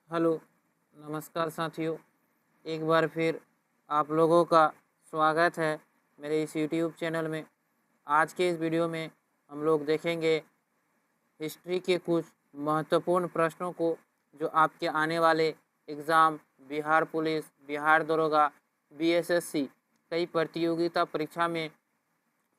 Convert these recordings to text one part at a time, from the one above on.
Hello, नमस्कार साथियों। एक बार फिर आप लोगों का स्वागत है मेरे इस यूट्यूब चैनल में। आज के इस वीडियो में हम लोग देखेंगे हिस्ट्री के कुछ महत्वपूर्ण प्रश्नों को जो आपके आने वाले एग्ज़ाम बिहार पुलिस, बिहार दरोगा, बीएसएससी कई प्रतियोगिता परीक्षा में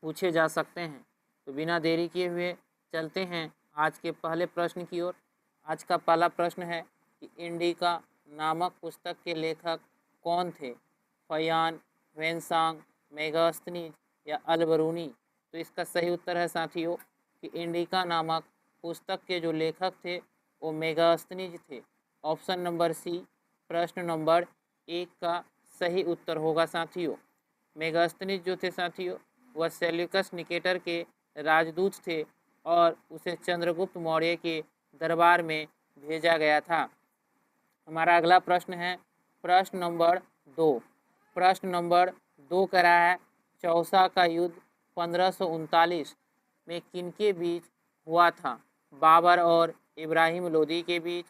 पूछे जा सकते हैं। तो बिना देरी किए हुए चलते हैं आज के पहले प्रश्न की ओर। आज का पहला प्रश्न है कि इंडिका नामक पुस्तक के लेखक कौन थे? फयान, वेनसांग, मेगास्थनीज या अल-बरूनी? तो इसका सही उत्तर है साथियों कि इंडिका नामक पुस्तक के जो लेखक थे वो मेगास्थनीज थे। ऑप्शन नंबर सी प्रश्न नंबर 1 का सही उत्तर होगा साथियों। मेगास्थनीज जो थे साथियों वह सेल्यूकस निकेटर के राजदूत थे और उसे चंद्रगुप्त मौर्य के दरबार में भेजा गया था। हमारा अगला प्रश्न है प्रश्न नंबर 2। प्रश्न नंबर 2 कह रहा है चौसा का युद्ध 1539 में किनके बीच हुआ था? बाबर और इब्राहिम लोदी के बीच,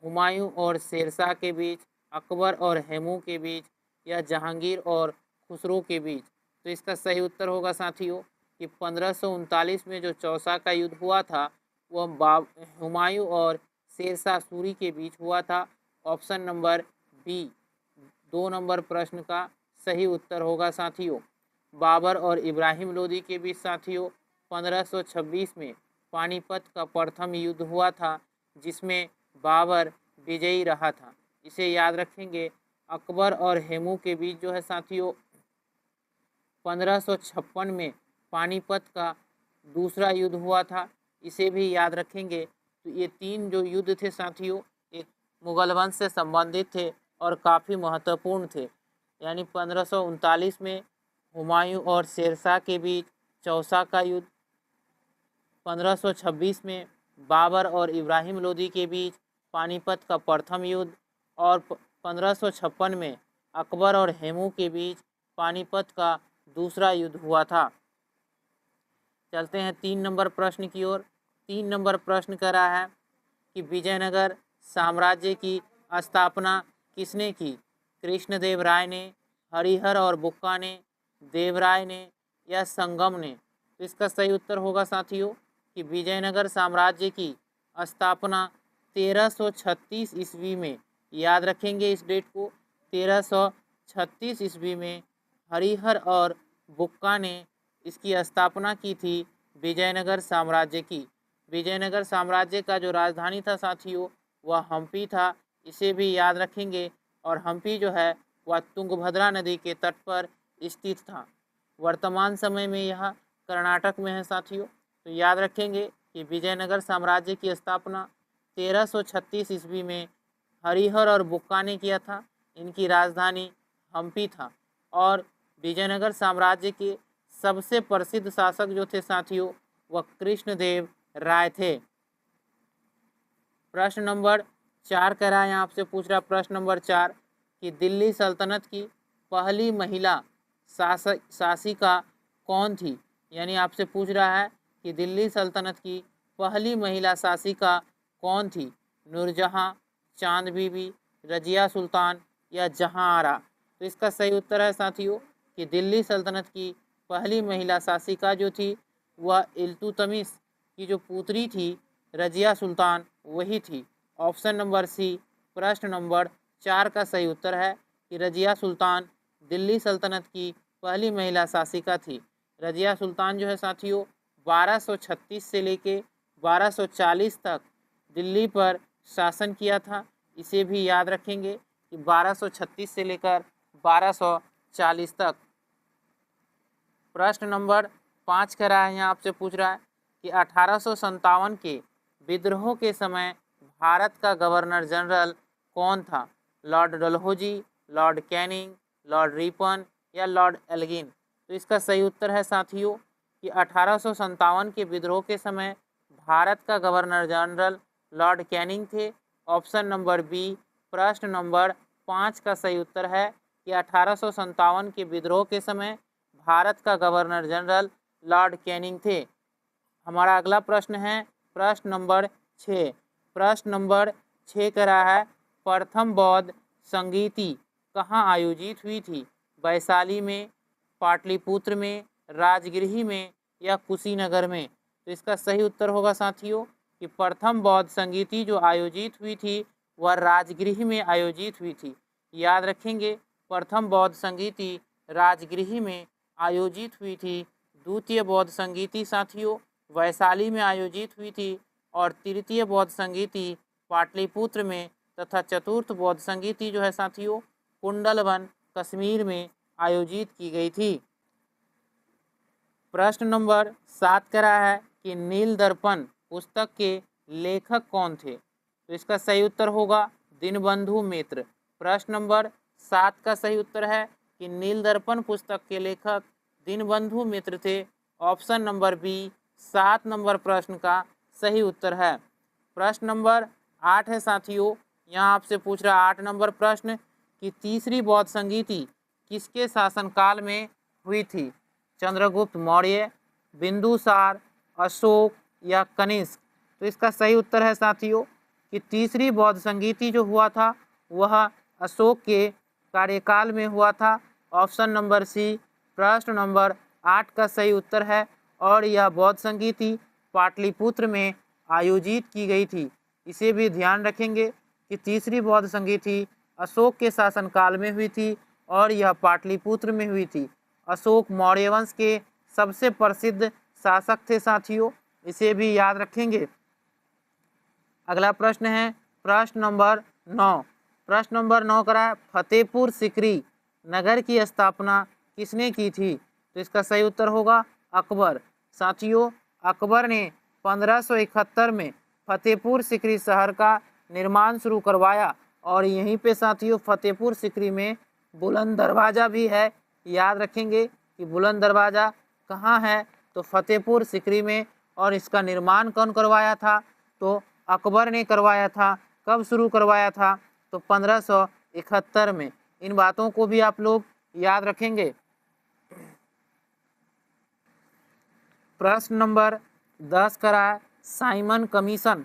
हुमायूं और शेरशाह के बीच, अकबर और हैमू के बीच या जहांगीर और खुसरो के बीच? तो इसका सही उत्तर होगा साथियों कि 1539 में जो चौसा का युद्ध हुआ था वह हुमायूं और शेरशाह सूरी के बीच हुआ था। ऑप्शन नंबर बी 2 नंबर प्रश्न का सही उत्तर होगा साथियों। बाबर और इब्राहिम लोदी के बीच साथियों 1526 में पानीपत का प्रथम युद्ध हुआ था जिसमें बाबर विजयी रहा था। इसे याद रखेंगे। अकबर और हैमू के बीच जो है साथियों 1556 में पानीपत का दूसरा युद्ध हुआ था। इसे भी याद रखेंगे। तो ये 3 जो युद्ध थे साथियों एक मुगल वंश से संबंधित थे और काफ़ी महत्वपूर्ण थे। यानी 1539 में हुमायूं और शेरशाह के बीच चौसा का युद्ध, 1526 में बाबर और इब्राहिम लोदी के बीच पानीपत का प्रथम युद्ध और 1556 में अकबर और हैमू के बीच पानीपत का दूसरा युद्ध हुआ था। चलते हैं 3 नंबर प्रश्न की ओर। 3 नंबर प्रश्न कह रहा है कि विजयनगर साम्राज्य की स्थापना किसने की? कृष्णदेव राय ने, हरिहर और बुक्का ने, देवराय ने या संगम ने? तो इसका सही उत्तर होगा साथियों कि विजयनगर साम्राज्य की स्थापना 1336 ईस्वी में, याद रखेंगे इस डेट को, 1336 ईस्वी में हरिहर और बुक्का ने इसकी स्थापना की थी विजयनगर साम्राज्य की। विजयनगर साम्राज्य का जो राजधानी था साथियों वह हम्पी था। इसे भी याद रखेंगे। और हम्पी जो है वह तुंगभद्रा नदी के तट पर स्थित था। वर्तमान समय में यह कर्नाटक में है साथियों। तो याद रखेंगे कि विजयनगर साम्राज्य की स्थापना 1336 ईस्वी में हरिहर और बुक्का ने किया था। इनकी राजधानी हम्पी था और विजयनगर साम्राज्य के सबसे प्रसिद्ध शासक जो थे साथियों वह कृष्णदेव राय थे। प्रश्न नंबर 4 कह रहा है, यहाँ आपसे पूछ रहा प्रश्न नंबर 4 कि दिल्ली सल्तनत की पहली महिला शासिका कौन थी? यानी आपसे पूछ रहा है कि दिल्ली सल्तनत की पहली महिला शासिका कौन थी? नूरजहां, चांद बीबी, रजिया सुल्तान या जहां आरा? तो इसका सही उत्तर है साथियों कि दिल्ली सल्तनत की पहली महिला शासिका जो थी वह इल्तुतमिश की जो पुत्री थी रजिया सुल्तान वही थी। ऑप्शन नंबर सी प्रश्न नंबर 4 का सही उत्तर है कि रजिया सुल्तान दिल्ली सल्तनत की पहली महिला शासिका थी। रजिया सुल्तान जो है साथियों 1236 से लेके 1240 तक दिल्ली पर शासन किया था। इसे भी याद रखेंगे कि 1236 से लेकर 1240 तक। प्रश्न नंबर 5 कह रहा है, यहाँ आपसे पूछ रहा है कि 1857 के विद्रोह के समय भारत का गवर्नर जनरल कौन था? Lord Dalhousie, Lord Canning, Lord Ripon या लॉर्ड एल्गिन? तो इसका सही उत्तर है साथियों कि 1857 के विद्रोह के समय भारत का गवर्नर जनरल लॉर्ड कैनिंग थे। ऑप्शन नंबर बी प्रश्न नंबर 5 का सही उत्तर है कि 1857 के विद्रोह के समय भारत का गवर्नर जनरल लॉर्ड कैनिंग थे। हमारा अगला प्रश्न है प्रश्न नंबर 6। प्रश्न नंबर 6 कह रहा है प्रथम बौद्ध संगीति कहाँ आयोजित हुई थी? वैशाली में, पाटलिपुत्र में, राजगृह में या कुशीनगर में? तो इसका सही उत्तर होगा साथियों कि प्रथम बौद्ध संगीति जो आयोजित हुई थी वह राजगृह में आयोजित हुई थी। याद रखेंगे, प्रथम बौद्ध संगीति राजगृह में आयोजित हुई थी। द्वितीय बौद्ध संगीति साथियों वैशाली में आयोजित हुई थी और तृतीय बौद्ध संगीति पाटलिपुत्र में तथा चतुर्थ बौद्ध संगीति जो है साथियों कुंडलवन कश्मीर में आयोजित की गई थी। प्रश्न नंबर 7 कह रहा है कि नील दर्पण पुस्तक के लेखक कौन थे? तो इसका सही उत्तर होगा दीनबंधु मित्र। प्रश्न नंबर 7 का सही उत्तर है कि नील दर्पण पुस्तक के लेखक दीनबंधु मित्र थे। ऑप्शन नंबर बी 7 नंबर प्रश्न का सही उत्तर है। प्रश्न नंबर 8 है साथियों, यहाँ आपसे पूछ रहा 8 नंबर प्रश्न कि तीसरी बौद्ध संगीति किसके शासनकाल में हुई थी? चंद्रगुप्त मौर्य, बिंदुसार, अशोक या कनिष्क? तो इसका सही उत्तर है साथियों कि तीसरी बौद्ध संगीति जो हुआ था वह अशोक के कार्यकाल में हुआ था। ऑप्शन नंबर सी प्रश्न नंबर 8 का सही उत्तर है और यह बौद्ध संगीति पाटलिपुत्र में आयोजित की गई थी। इसे भी ध्यान रखेंगे कि तीसरी बौद्ध संगीति अशोक के शासनकाल में हुई थी और यह पाटलिपुत्र में हुई थी। अशोक मौर्य वंश के सबसे प्रसिद्ध शासक थे साथियों, इसे भी याद रखेंगे। अगला प्रश्न है प्रश्न नंबर 9। प्रश्न नंबर 9 करा फतेहपुर सीकरी नगर की स्थापना किसने की थी? तो इसका सही उत्तर होगा अकबर। साथियों अकबर ने 1571 में फतेहपुर सीकरी शहर का निर्माण शुरू करवाया और यहीं पे साथियों फतेहपुर सीकरी में बुलंद दरवाज़ा भी है। याद रखेंगे कि बुलंद दरवाज़ा कहाँ है? तो फतेहपुर सीकरी में। और इसका निर्माण कौन करवाया था? तो अकबर ने करवाया था। कब शुरू करवाया था? तो 1571 में। इन बातों को भी आप लोग याद रखेंगे। प्रश्न नंबर 10 करा साइमन कमीशन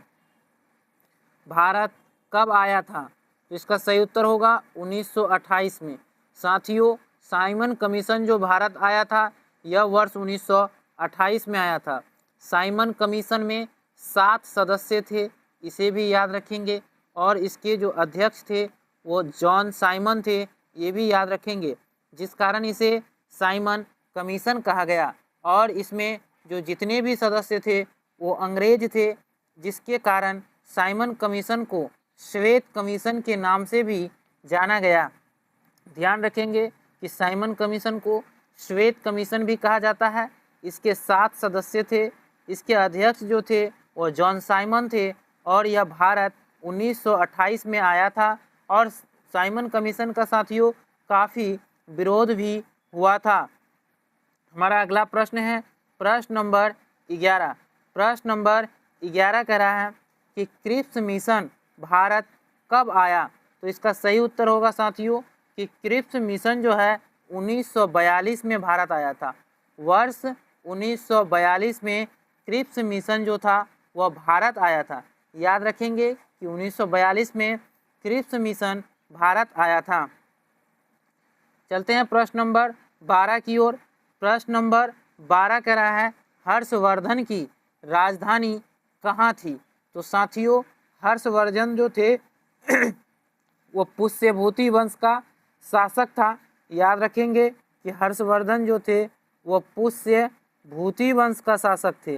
भारत कब आया था? तो इसका सही उत्तर होगा 1928 में। साथियों साइमन कमीशन जो भारत आया था यह वर्ष 1928 में आया था। साइमन कमीशन में 7 सदस्य थे, इसे भी याद रखेंगे। और इसके जो अध्यक्ष थे वो जॉन साइमन थे, ये भी याद रखेंगे, जिस कारण इसे साइमन कमीशन कहा गया। और इसमें जो जितने भी सदस्य थे वो अंग्रेज थे, जिसके कारण साइमन कमीशन को श्वेत कमीशन के नाम से भी जाना गया। ध्यान रखेंगे कि साइमन कमीशन को श्वेत कमीशन भी कहा जाता है। इसके 7 सदस्य थे, इसके अध्यक्ष जो थे वो जॉन साइमन थे और यह भारत 1928 में आया था। और साइमन कमीशन का साथियों काफ़ी विरोध भी हुआ था। हमारा अगला प्रश्न है प्रश्न नंबर 11। प्रश्न नंबर 11 कह रहा है कि क्रिप्स मिशन भारत कब आया? तो इसका सही उत्तर होगा साथियों कि क्रिप्स मिशन जो है 1942 में भारत आया था। वर्ष 1942 में क्रिप्स मिशन जो था वह भारत आया था। याद रखेंगे कि 1942 में क्रिप्स मिशन भारत आया था। चलते हैं प्रश्न नंबर 12 की ओर। प्रश्न नंबर 12 कह रहा है हर्षवर्धन की राजधानी कहाँ थी? तो साथियों हर्षवर्धन जो थे वो पुष्यभूति वंश का शासक था। याद रखेंगे कि हर्षवर्धन जो थे वो पुष्यभूति वंश का शासक थे।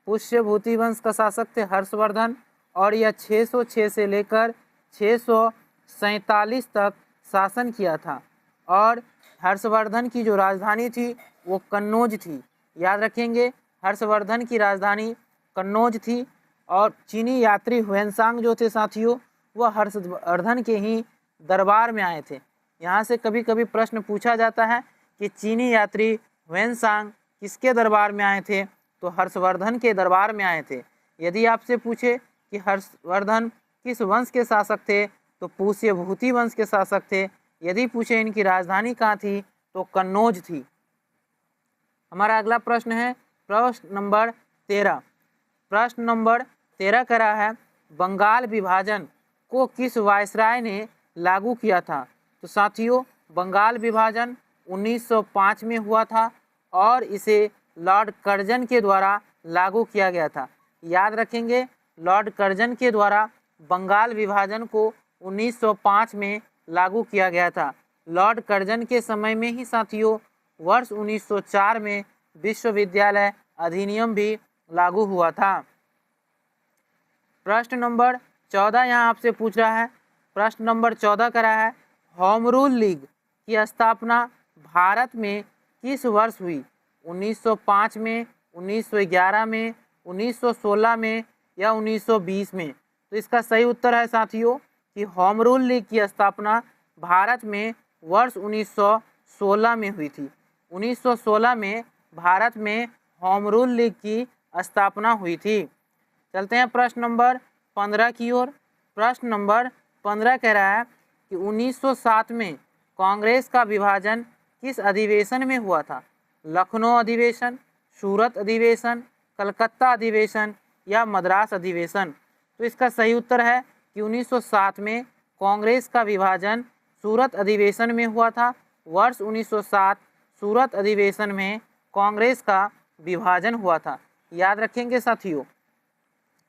पुष्यभूति वंश का शासक थे हर्षवर्धन। और यह 606 से लेकर 647 तक शासन किया था। और हर्षवर्धन की जो राजधानी थी वो कन्नौज थी। याद रखेंगे हर्षवर्धन की राजधानी कन्नौज थी। और चीनी यात्री हुएनसांग जो थे साथियों वह हर्षवर्धन के ही दरबार में आए थे। यहाँ से कभी कभी प्रश्न पूछा जाता है कि चीनी यात्री हुएनसांग किसके दरबार में आए थे? तो हर्षवर्धन के दरबार में आए थे। यदि आपसे पूछे कि हर्षवर्धन किस वंश के शासक थे? तो पुष्यभूति वंश के शासक थे। यदि पूछे इनकी राजधानी कहाँ थी? तो कन्नौज थी। हमारा अगला प्रश्न है प्रश्न नंबर 13। प्रश्न नंबर 13 कह रहा है बंगाल विभाजन को किस वायसराय ने लागू किया था? तो साथियों, बंगाल विभाजन 1905 में हुआ था और इसे लॉर्ड कर्जन के द्वारा लागू किया गया था। याद रखेंगे, लॉर्ड कर्जन के द्वारा बंगाल विभाजन को 1905 में लागू किया गया था। लॉर्ड कर्जन के समय में ही साथियों वर्ष 1904 में विश्वविद्यालय अधिनियम भी लागू हुआ था। प्रश्न नंबर 14 यहाँ आपसे पूछ रहा है। प्रश्न नंबर 14 का रहा है, होम रूल लीग की स्थापना भारत में किस वर्ष हुई? 1905 में, 1911 में, 1916 में या 1920 में? तो इसका सही उत्तर है साथियों कि होम रूल लीग की स्थापना भारत में वर्ष 1916 में हुई थी। 1916 में भारत में होम रूल लीग की स्थापना हुई थी। चलते हैं प्रश्न नंबर 15 की ओर। प्रश्न नंबर 15 कह रहा है कि 1907 में कांग्रेस का विभाजन किस अधिवेशन में हुआ था? लखनऊ अधिवेशन, सूरत अधिवेशन, कलकत्ता अधिवेशन या मद्रास अधिवेशन? तो इसका सही उत्तर है कि 1907 में कांग्रेस का विभाजन सूरत अधिवेशन में हुआ था। वर्ष 1907 सूरत अधिवेशन में कांग्रेस का विभाजन हुआ था। याद रखेंगे साथियों।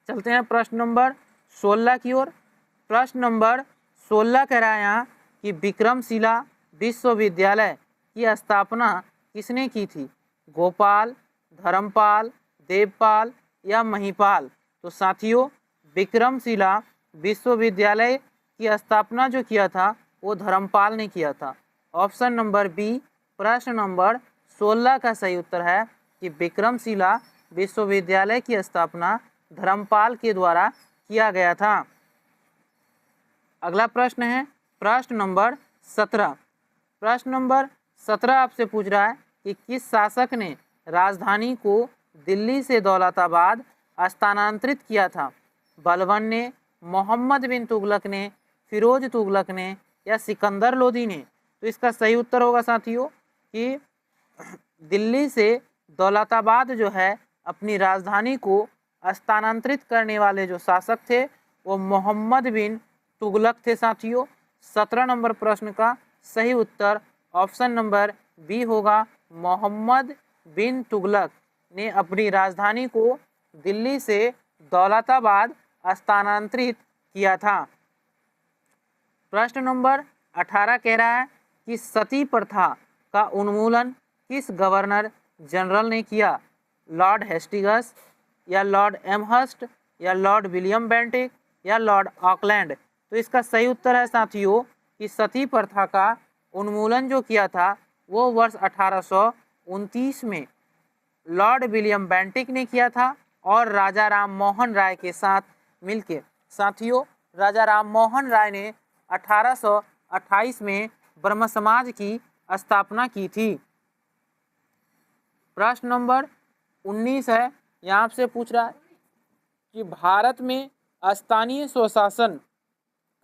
चलते हैं प्रश्न नंबर 16 की ओर। प्रश्न नंबर 16 कह रहा है यहाँ कि विक्रमशिला विश्वविद्यालय की स्थापना किसने की थी? गोपाल, धर्मपाल, देवपाल या महिपाल? तो साथियों, विक्रमशिला विश्वविद्यालय की स्थापना जो किया था वो धर्मपाल ने किया था। ऑप्शन नंबर बी प्रश्न नंबर 16 का सही उत्तर है कि विक्रमशिला विश्वविद्यालय की स्थापना धर्मपाल के द्वारा किया गया था। अगला प्रश्न है प्रश्न नंबर 17। प्रश्न नंबर 17 आपसे पूछ रहा है कि किस शासक ने राजधानी को दिल्ली से दौलताबाद स्थानांतरित किया था? बलबन ने, मोहम्मद बिन तुगलक ने, फिरोज तुगलक ने या सिकंदर लोदी ने? तो इसका सही उत्तर होगा साथियों कि दिल्ली से दौलताबाद जो है अपनी राजधानी को स्थानांतरित करने वाले जो शासक थे वो मोहम्मद बिन तुगलक थे साथियों। 17 नंबर प्रश्न का सही उत्तर ऑप्शन नंबर बी होगा। मोहम्मद बिन तुगलक ने अपनी राजधानी को दिल्ली से दौलताबाद स्थानांतरित किया था। प्रश्न नंबर 18 कह रहा है कि सती प्रथा का उन्मूलन किस गवर्नर जनरल ने किया? लॉर्ड हेस्टिंग्स या लॉर्ड एमहर्स्ट या लॉर्ड विलियम बेंटिक या लॉर्ड ऑकलैंड? तो इसका सही उत्तर है साथियों कि सती प्रथा का उन्मूलन जो किया था वो वर्ष 1829 में लॉर्ड विलियम बेंटिक ने किया था और राजा राम मोहन राय के साथ मिलके। साथियों, राजा राम मोहन राय ने 1828 में ब्रह्म समाज की स्थापना की थी। प्रश्न नंबर 19 है, यहाँ से पूछ रहा है कि भारत में स्थानीय स्वशासन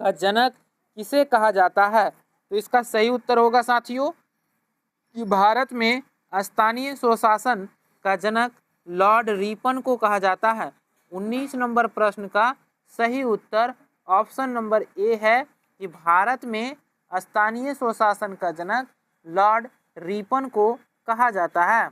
का जनक किसे कहा जाता है? तो इसका सही उत्तर होगा साथियों कि भारत में स्थानीय स्वशासन का जनक लॉर्ड रिपन को कहा जाता है। 19 नंबर प्रश्न का सही उत्तर ऑप्शन नंबर ए है कि भारत में स्थानीय स्वशासन का जनक लॉर्ड रिपन को कहा जाता है।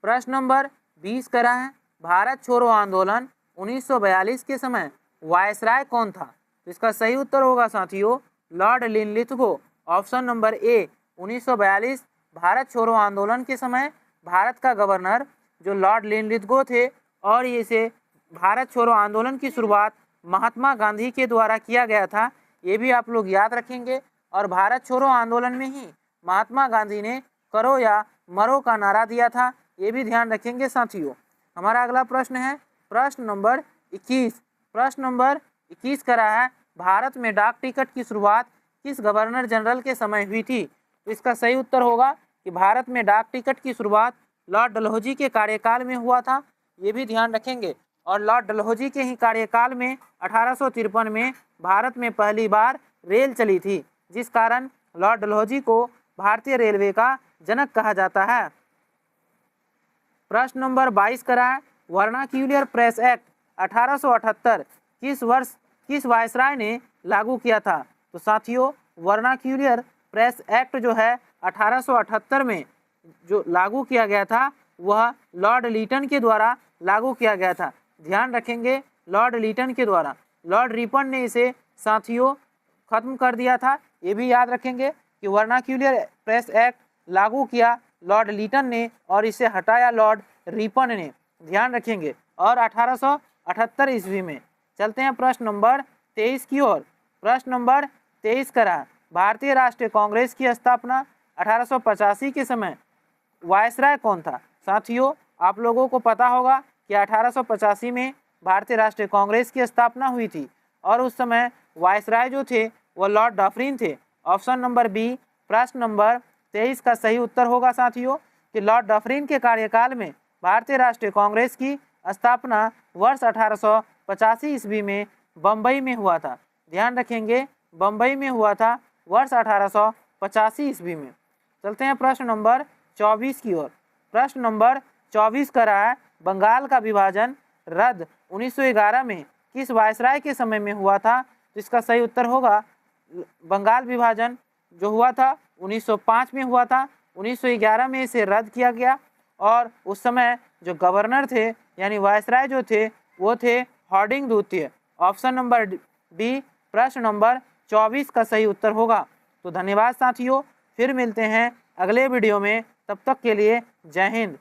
प्रश्न नंबर 20 करा है, भारत छोड़ो आंदोलन 1942 के समय वायसराय कौन था? तो इसका सही उत्तर होगा साथियों Lord Linlithgow. Option number A 1942 Bharat छोड़ो आंदोलन के समय भारत का गवर्नर जो लॉर्ड लिनलिथगो थे और इसे भारत छोड़ो आंदोलन की शुरुआत महात्मा गांधी के द्वारा किया गया था, ये भी आप लोग याद रखेंगे। और भारत छोड़ो आंदोलन में ही महात्मा गांधी ने करो या मरो का नारा दिया था, ये भी ध्यान रखेंगे साथियों। हमारा अगला प्रश्न है प्रश्न नंबर 21। प्रश्न नंबर 21 का रहा है, भारत में डाक टिकट की शुरुआत किस गवर्नर जनरल के समय हुई थी? तो इसका सही उत्तर होगा कि भारत में डाक टिकट की शुरुआत लॉर्ड डलहौजी के कार्यकाल में हुआ था, ये भी ध्यान रखेंगे। और लॉर्ड डलहौजी के ही कार्यकाल में 1853 में भारत में पहली बार रेल चली थी, जिस कारण लॉर्ड डलहौजी को भारतीय रेलवे का जनक कहा जाता है। प्रश्न नंबर 22 का रहा है, वर्नाक्यूलर प्रेस एक्ट 1878 किस वर्ष किस वायसराय ने लागू किया था? तो साथियों वर्नाक्यूलर प्रेस एक्ट जो है 1878 में जो लागू किया गया था वह लॉर्ड लीटन के द्वारा लागू किया गया था। ध्यान रखेंगे लॉर्ड लीटन के द्वारा। लॉर्ड रिपन ने इसे साथियों खत्म कर दिया था। ये भी याद रखेंगे कि वर्नाक्यूलर प्रेस एक्ट लागू किया लॉर्ड लीटन ने और इसे हटाया लॉर्ड रिपन ने। ध्यान रखेंगे। और 1878 ईस्वी में चलते हैं प्रश्न नंबर 23 की ओर। प्रश्न नंबर 23 करा भारतीय राष्ट्रीय कांग्रेस की स्थापना 1885 के समय वायसराय कौन था? साथियों आप लोगों को पता होगा कि 1885 में भारतीय राष्ट्रीय कांग्रेस की स्थापना हुई थी और उस समय वायसराय जो थे वो लॉर्ड डफरिन थे। ऑप्शन नंबर बी प्रश्न नंबर 23 का सही उत्तर होगा साथियों कि लॉर्ड डफरिन के कार्यकाल में भारतीय राष्ट्रीय कांग्रेस की स्थापना वर्ष 1885 ईस्वी में बम्बई में हुआ था। ध्यान रखेंगे बम्बई में हुआ था वर्ष 1885 ईस्वी में। चलते हैं प्रश्न नंबर 24 की ओर। प्रश्न नंबर 24 का रहा है बंगाल का विभाजन रद्द 1911 में किस वायसराय के समय में हुआ था? तो इसका सही उत्तर होगा बंगाल विभाजन जो हुआ था 1905 में हुआ था। 1911 में इसे रद्द किया गया और उस समय जो गवर्नर थे यानी वायसराय जो थे वो थे हार्डिंग द्वितीय। ऑप्शन नंबर बी प्रश्न नंबर 24 का सही उत्तर होगा। तो धन्यवाद साथियों, फिर मिलते हैं अगले वीडियो में। तब तक के लिए जय हिंद।